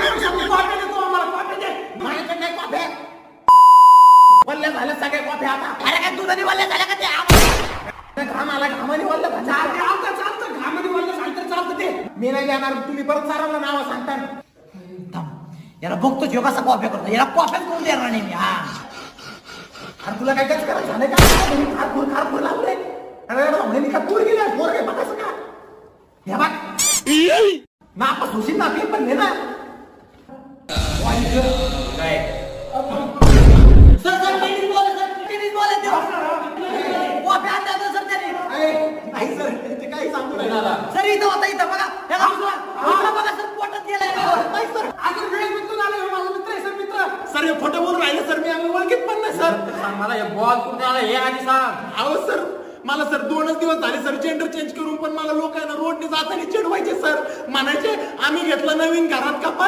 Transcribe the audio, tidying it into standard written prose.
Coffee देतो आम्हाला, coffee दे. माझ्याकडे नाही कॉफी. वल्ल्या झाल्या सगळ्या कॉफी आता. अरे काय दुधाने वल्ल्या झाल्या का ते? घाम आला, घामाने वल्लं झालं. चालतं घामाने वल्लं झालं तर चालतं ते. मी नाही देणार, तुम्ही परत साराला नाव सांगता. याला बघतो जो कसा कॉफी करतो, याला कॉफी करून देणार नाही मी. हा अरे तुला काय काय करायचं झालं का? खारपूर लावले. अरे म्हणे का पूर गेला, पोर काय बघायचं का? हे बघ नापास होशील ना, पेपर घे ना. कॉफी आणला सर त्याने. नाही सर, ते काही सांगू नाही. सर इथं होता, इथं बघा. बघा सर पोटात गेलाय. नाही सर, अजून वेळ मित्र आले, माझा मित्र आहे सर, मित्र. सर हे खोटं बोलून राहिले सर, मी आम्ही ओळखीत पण नाही सर. मला हे बॉल कुठे आला हे आधी सांग. अहो सर, मला सर 2च दिवस झाले सर जेंडर चेंज करून, पण मला लोकांना रोडने जाताना चिडवायचे सर. म्हणायचे आम्ही घेतलं नवीन घरात कपाट,